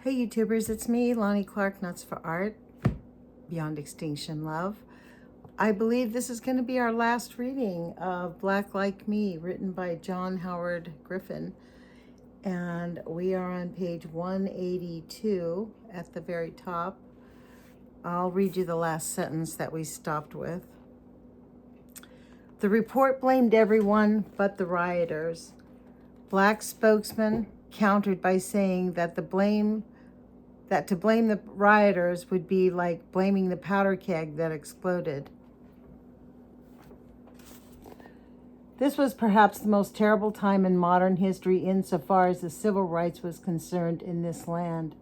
Hey YouTubers, it's me, Lonnie Clark, Nuts for Art, Beyond Extinction Love. I believe this is going to be our last reading of Black Like Me, written by John Howard Griffin. And we are on page 182 at the very top. I'll read you the last sentence that we stopped with. The report blamed everyone but the rioters. Black spokesman countered by saying that to blame the rioters would be like blaming the powder keg that exploded. This was perhaps the most terrible time in modern history insofar as the civil rights was concerned in this land.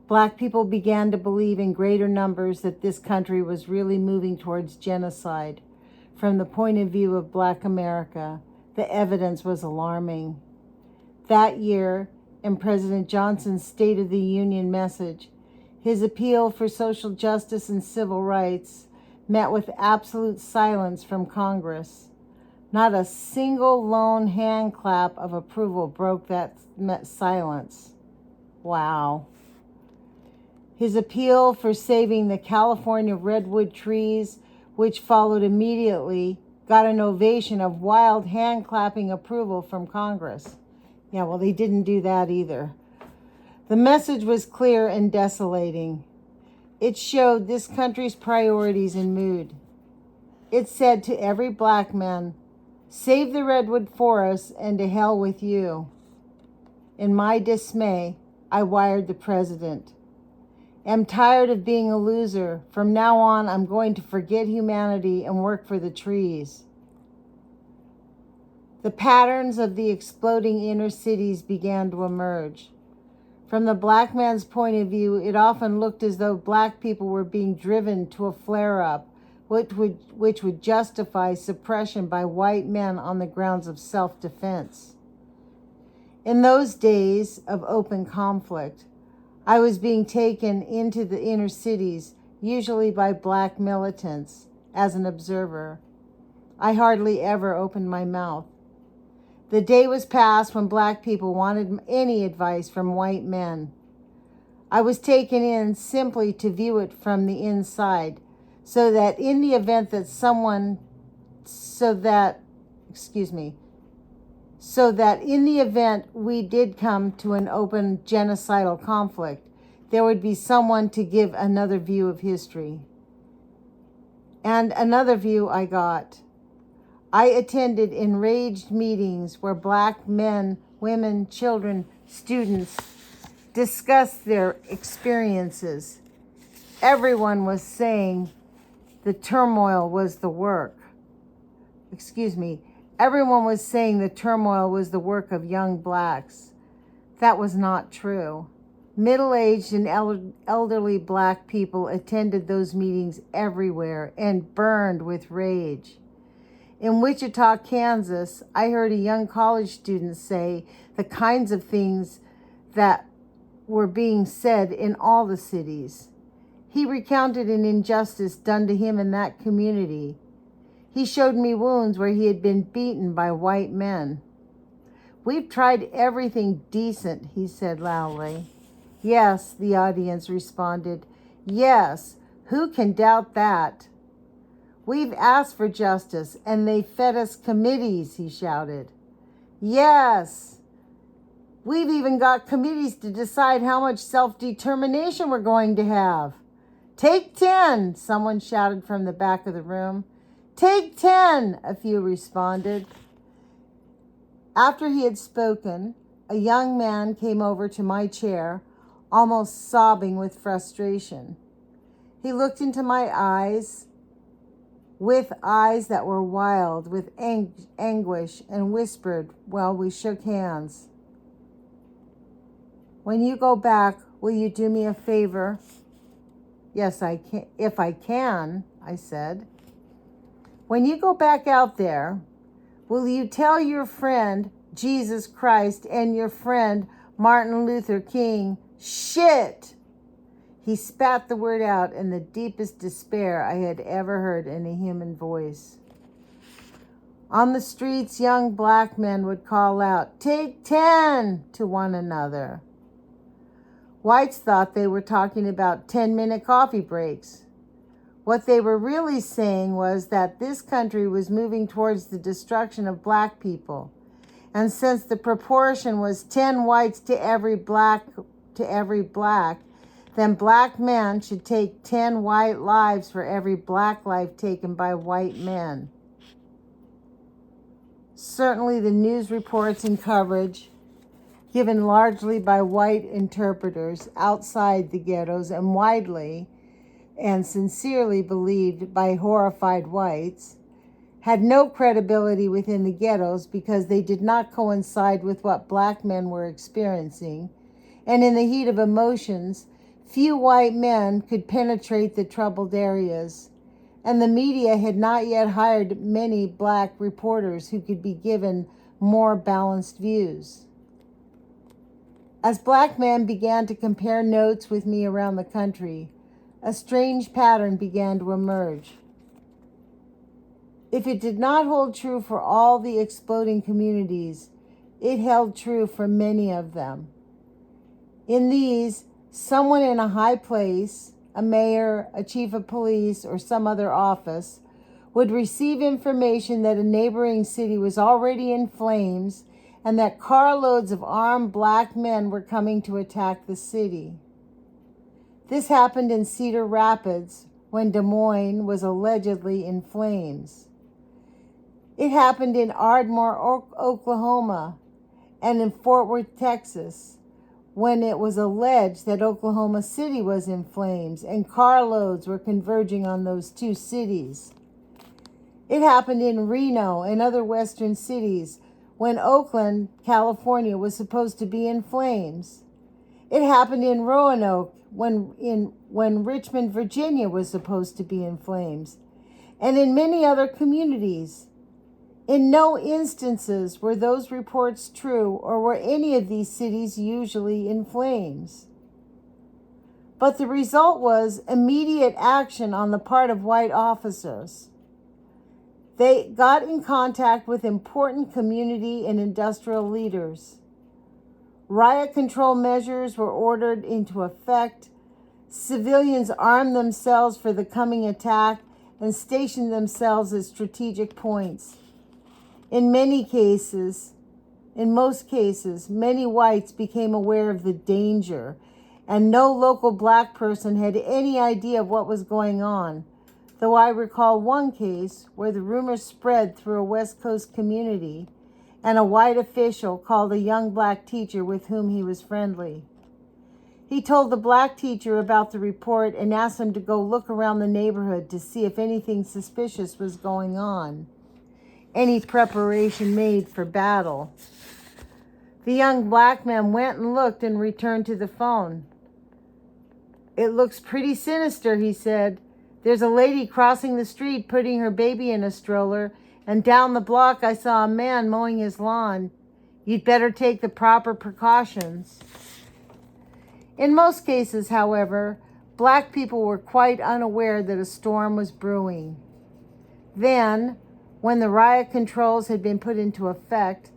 Black people began to believe in greater numbers that this country was really moving towards genocide. From the point of view of Black America, the evidence was alarming. That year, in President Johnson's State of the Union message, his appeal for social justice and civil rights met with absolute silence from Congress. Not a single lone hand clap of approval broke that silence. Wow. His appeal for saving the California redwood trees, which followed immediately, got an ovation of wild hand-clapping approval from Congress. Yeah, well, they didn't do that either. The message was clear and desolating. It showed this country's priorities and mood. It said to every Black man, save the redwood forests and to hell with you. In my dismay, I wired the president. I'm tired of being a loser. From now on, I'm going to forget humanity and work for the trees. The patterns of the exploding inner cities began to emerge. From the Black man's point of view, it often looked as though Black people were being driven to a flare-up, which would justify suppression by white men on the grounds of self-defense. In those days of open conflict, I was being taken into the inner cities, usually by Black militants, as an observer. I hardly ever opened my mouth. The day was past when Black people wanted any advice from white men. I was taken in simply to view it from the inside, so that in the event we did come to an open genocidal conflict, there would be someone to give another view of history. And another view I got. I attended enraged meetings where Black men, women, children, students discussed their experiences. Everyone was saying the turmoil was the work. Everyone was saying the turmoil was the work of young Blacks. That was not true. Middle-aged and elderly Black people attended those meetings everywhere and burned with rage. In Wichita, Kansas, I heard a young college student say the kinds of things that were being said in all the cities. He recounted an injustice done to him in that community. He showed me wounds where he had been beaten by white men. We've tried everything decent, he said loudly. Yes, the audience responded. Yes, who can doubt that? We've asked for justice, and they fed us committees, he shouted. Yes, we've even got committees to decide how much self-determination we're going to have. Take 10, someone shouted from the back of the room. Take 10, a few responded. After he had spoken, a young man came over to my chair, almost sobbing with frustration. He looked into my eyes, with eyes that were wild with anguish, and whispered while we shook hands. When you go back, will you do me a favor? Yes, I can, if I can, I said. When you go back out there, will you tell your friend Jesus Christ and your friend Martin Luther King, shit? He spat the word out in the deepest despair I had ever heard in a human voice. On the streets, young Black men would call out, "Take 10," to one another. Whites thought they were talking about 10-minute coffee breaks. What they were really saying was that this country was moving towards the destruction of black people. And since the proportion was 10 whites to every black, then black men should take 10 white lives for every black life taken by white men. Certainly the news reports and coverage given largely by white interpreters outside the ghettos and widely and sincerely believed by horrified whites had no credibility within the ghettos because they did not coincide with what black men were experiencing, and in the heat of emotions, few white men could penetrate the troubled areas, and the media had not yet hired many black reporters who could be given more balanced views. As black men began to compare notes with me around the country, a strange pattern began to emerge. If it did not hold true for all the exploding communities, it held true for many of them. In these, someone in a high place, a mayor, a chief of police, or some other office, would receive information that a neighboring city was already in flames and that carloads of armed black men were coming to attack the city. This happened in Cedar Rapids when Des Moines was allegedly in flames. It happened in Ardmore, Oklahoma, and in Fort Worth, Texas, when it was alleged that Oklahoma City was in flames and carloads were converging on those two cities. It happened in Reno and other western cities when Oakland, California was supposed to be in flames. It happened in Roanoke when Richmond, Virginia was supposed to be in flames, and in many other communities. In no instances were those reports true or were any of these cities usually in flames. But the result was immediate action on the part of white officers. They got in contact with important community and industrial leaders. Riot control measures were ordered into effect. Civilians armed themselves for the coming attack and stationed themselves at strategic points. In most cases, many whites became aware of the danger, and no local black person had any idea of what was going on, though I recall one case where the rumor spread through a West Coast community, and a white official called a young black teacher with whom he was friendly. He told the black teacher about the report and asked him to go look around the neighborhood to see if anything suspicious was going on, any preparation made for battle. The young black man went and looked and returned to the phone. "It looks pretty sinister," he said. "There's a lady crossing the street putting her baby in a stroller, and down the block I saw a man mowing his lawn. You'd better take the proper precautions." In most cases, however, black people were quite unaware that a storm was brewing. Then, when the riot controls had been put into effect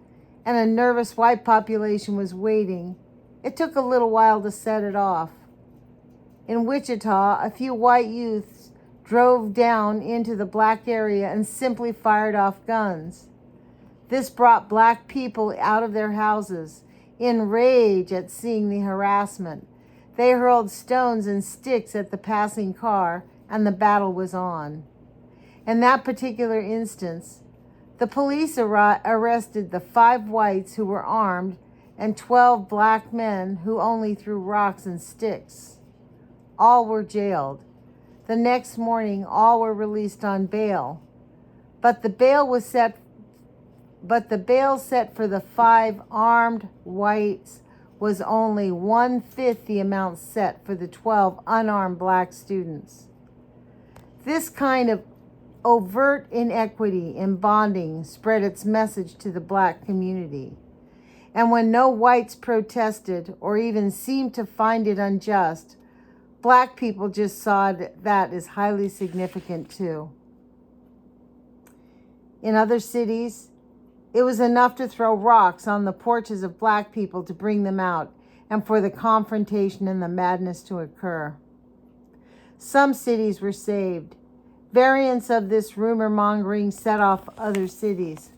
and a nervous white population was waiting, it took a little while to set it off. In Wichita, a few white youths drove down into the black area and simply fired off guns. This brought black people out of their houses, in rage at seeing the harassment. They hurled stones and sticks at the passing car, and the battle was on. In that particular instance, the police arrested the 5 whites who were armed and 12 black men who only threw rocks and sticks. All were jailed. The next morning, all were released on bail. But the bail set for the 5 armed whites was only 1/5 the amount set for the 12 unarmed black students. This kind of overt inequity in bonding spread its message to the black community. And when no whites protested or even seemed to find it unjust, black people just saw that as highly significant too. In other cities, it was enough to throw rocks on the porches of black people to bring them out, and for the confrontation and the madness to occur. Some cities were saved. Variants of this rumor mongering set off other cities.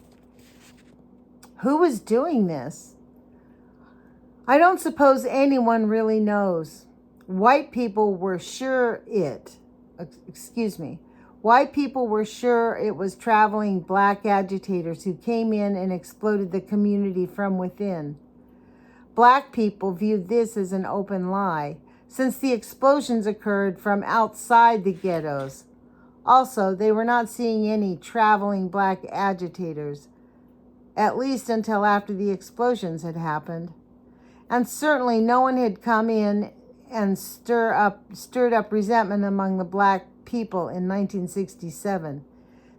Who was doing this? I don't suppose anyone really knows. White people were sure White people were sure it was traveling black agitators who came in and exploded the community from within. Black people viewed this as an open lie, since the explosions occurred from outside the ghettos. Also, they were not seeing any traveling black agitators, at least until after the explosions had happened. And certainly no one had come in and stirred up resentment among the black people in 1967.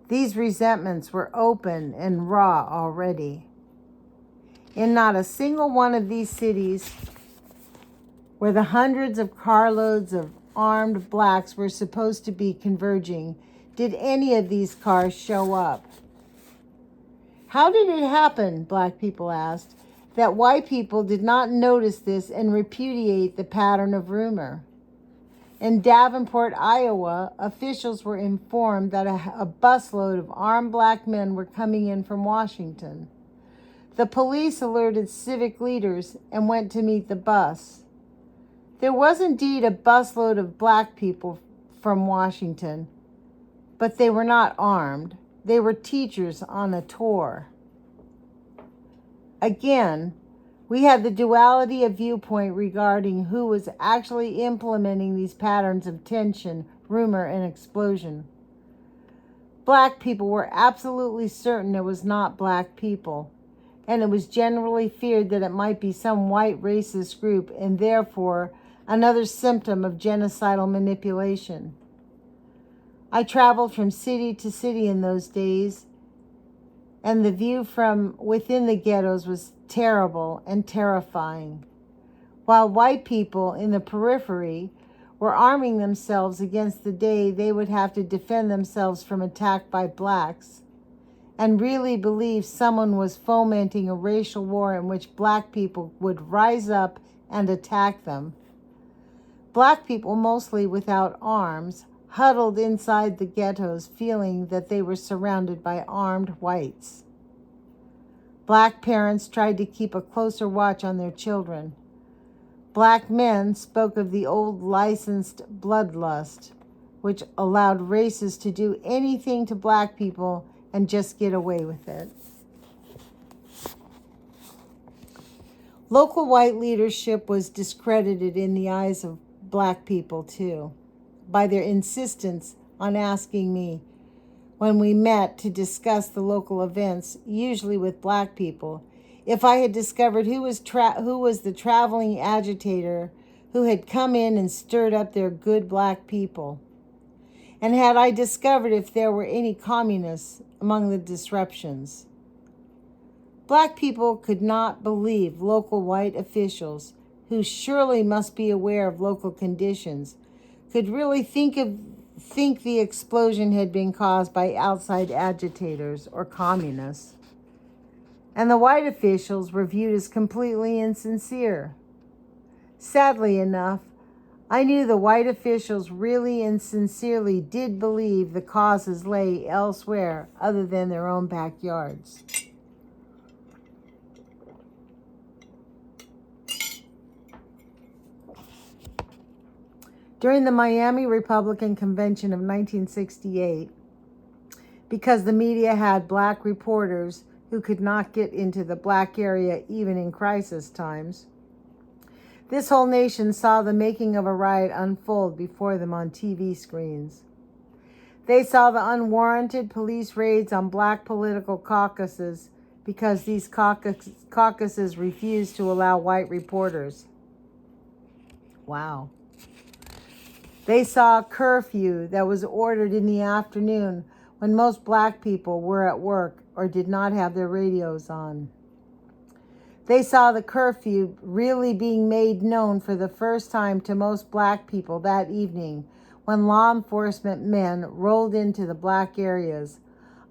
These resentments were open and raw already. In not a single one of these cities where the hundreds of carloads of armed blacks were supposed to be converging did any of these cars show up. How did it happen, black people asked, that white people did not notice this and repudiate the pattern of rumor? In Davenport, Iowa, officials were informed that a busload of armed black men were coming in from Washington. The police alerted civic leaders and went to meet the bus. There was indeed a busload of black people from Washington, but they were not armed. They were teachers on a tour. Again, we had the duality of viewpoint regarding who was actually implementing these patterns of tension, rumor, and explosion. Black people were absolutely certain it was not black people, and it was generally feared that it might be some white racist group and therefore another symptom of genocidal manipulation. I traveled from city to city in those days, and the view from within the ghettos was terrible and terrifying. While white people in the periphery were arming themselves against the day they would have to defend themselves from attack by blacks, and really believed someone was fomenting a racial war in which black people would rise up and attack them. Black people, mostly without arms, huddled inside the ghettos, feeling that they were surrounded by armed whites. Black parents tried to keep a closer watch on their children. Black men spoke of the old licensed bloodlust, which allowed races to do anything to black people and just get away with it. Local white leadership was discredited in the eyes of black people too, by their insistence on asking me, when we met to discuss the local events, usually with black people, if I had discovered who was the traveling agitator who had come in and stirred up their good black people, and had I discovered if there were any communists among the disruptions. Black people could not believe local white officials, who surely must be aware of local conditions, could really think the explosion had been caused by outside agitators or communists. And the white officials were viewed as completely insincere. Sadly enough, I knew the white officials really and sincerely did believe the causes lay elsewhere other than their own backyards. During the Miami Republican Convention of 1968, because the media had black reporters who could not get into the black area even in crisis times, this whole nation saw the making of a riot unfold before them on TV screens. They saw the unwarranted police raids on black political caucuses because these caucuses refused to allow white reporters. Wow. They saw a curfew that was ordered in the afternoon when most black people were at work or did not have their radios on. They saw the curfew really being made known for the first time to most black people that evening when law enforcement men rolled into the black areas,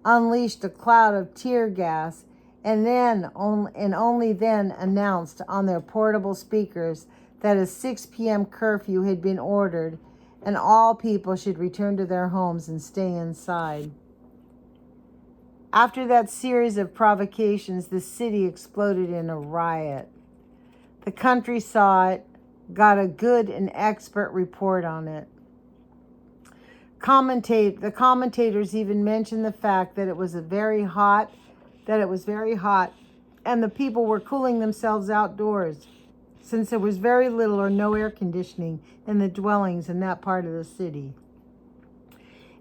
unleashed a cloud of tear gas, and only then announced on their portable speakers that a 6 p.m. curfew had been ordered and all people should return to their homes and stay inside. After that series of provocations, the city exploded in a riot. The country saw it, got a good and expert report on it. The commentators even mentioned the fact that it was very hot, and the people were cooling themselves outdoors, since there was very little or no air conditioning in the dwellings in that part of the city.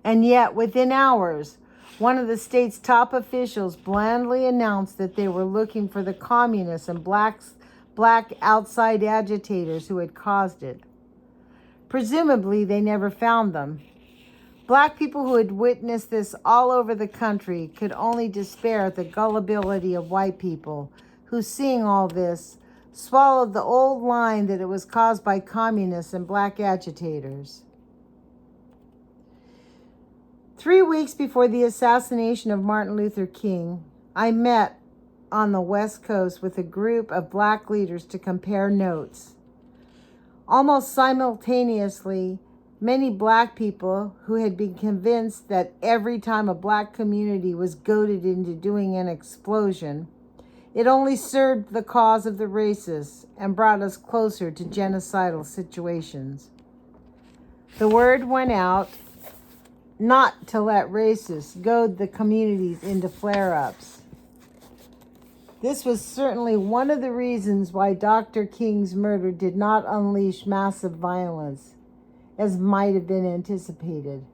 And yet, within hours, one of the state's top officials blandly announced that they were looking for the communists and black outside agitators who had caused it. Presumably, they never found them. Black people who had witnessed this all over the country could only despair at the gullibility of white people who, seeing all this, swallowed the old line that it was caused by communists and black agitators. 3 weeks before the assassination of Martin Luther King, I met on the West Coast with a group of black leaders to compare notes. Almost simultaneously, many black people who had been convinced that every time a black community was goaded into doing an explosion, it only served the cause of the racists and brought us closer to genocidal situations. The word went out not to let racists goad the communities into flare-ups. This was certainly one of the reasons why Dr. King's murder did not unleash massive violence, as might have been anticipated.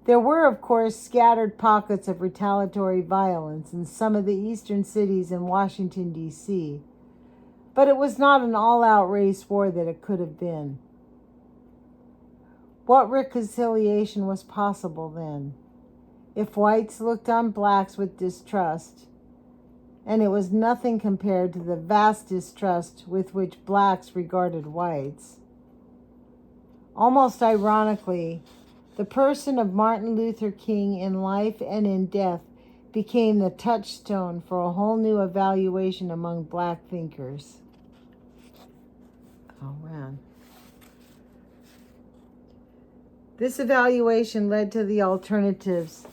There were, of course, scattered pockets of retaliatory violence in some of the eastern cities in Washington, D.C., but it was not an all-out race war that it could have been. What reconciliation was possible then? If whites looked on blacks with distrust, and it was nothing compared to the vast distrust with which blacks regarded whites. Almost ironically, the person of Martin Luther King in life and in death became the touchstone for a whole new evaluation among black thinkers. Oh, man. This evaluation led to the alternatives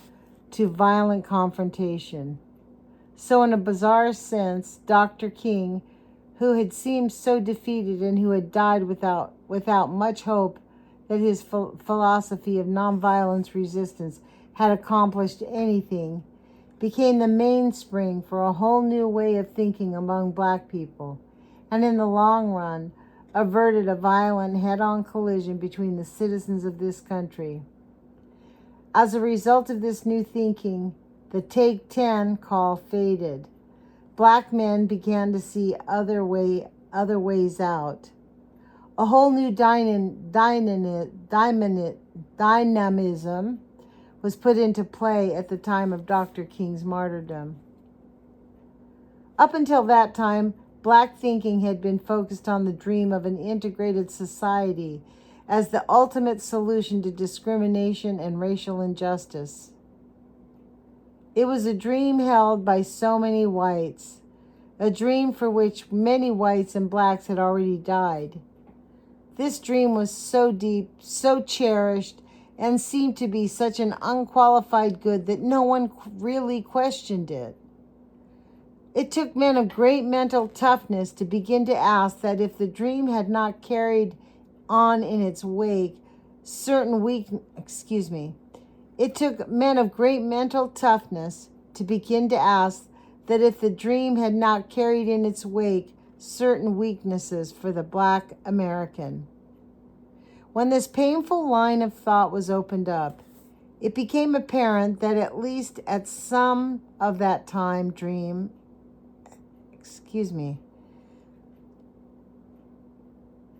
to violent confrontation. So in a bizarre sense, Dr. King, who had seemed so defeated and who had died without much hope that his philosophy of nonviolence resistance had accomplished anything, became the mainspring for a whole new way of thinking among black people, and in the long run, averted a violent head-on collision between the citizens of this country. As a result of this new thinking, the Take 10 call faded. Black men began to see other ways out. A whole new dynamism was put into play at the time of Dr. King's martyrdom. Up until that time, black thinking had been focused on the dream of an integrated society as the ultimate solution to discrimination and racial injustice. It was a dream held by so many whites, a dream for which many whites and blacks had already died. This dream was so deep, so cherished, and seemed to be such an unqualified good that no one really questioned it. It took men of great mental toughness to begin to ask that if the dream had not carried on in its wake It took men of great mental toughness to begin to ask that if the dream had not carried in its wake certain weaknesses for the black American. When this painful line of thought was opened up, it became apparent that at least at some of that time dream,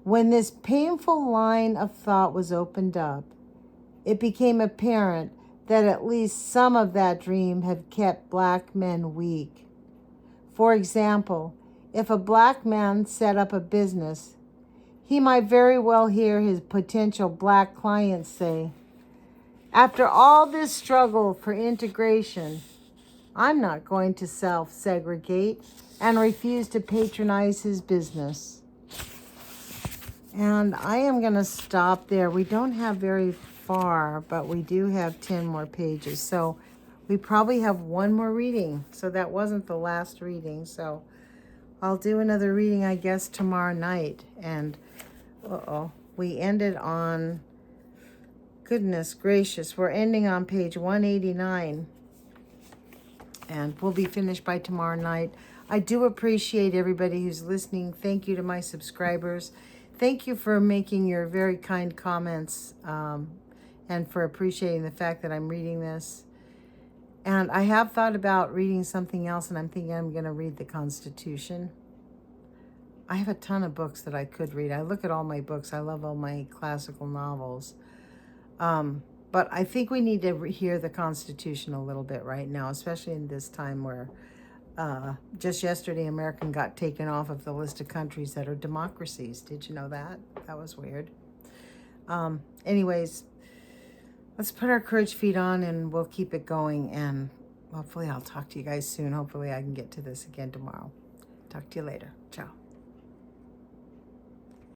when this painful line of thought was opened up, it became apparent that at least some of that dream had kept black men weak. For example, if a black man set up a business, he might very well hear his potential black clients say, "After all this struggle for integration, I'm not going to self-segregate and refuse to patronize his business. And I am going to stop there. We don't have very far, but we do have 10 more pages. So we probably have one more reading. So that wasn't the last reading. So I'll do another reading, I guess, tomorrow night. And, we ended on, goodness gracious, we're ending on page 189. And we'll be finished by tomorrow night. I do appreciate everybody who's listening. Thank you to my subscribers. Thank you for making your very kind comments and for appreciating the fact that I'm reading this. And I have thought about reading something else, and I'm thinking I'm going to read the Constitution. I have a ton of books that I could read. I look at all my books. I love all my classical novels. But I think we need to hear the Constitution a little bit right now, especially in this time where just yesterday, America got taken off of the list of countries that are democracies. Did you know that? That was weird. Anyways, let's put our courage feet on and we'll keep it going. And hopefully I'll talk to you guys soon. Hopefully I can get to this again tomorrow. Talk to you later. Ciao.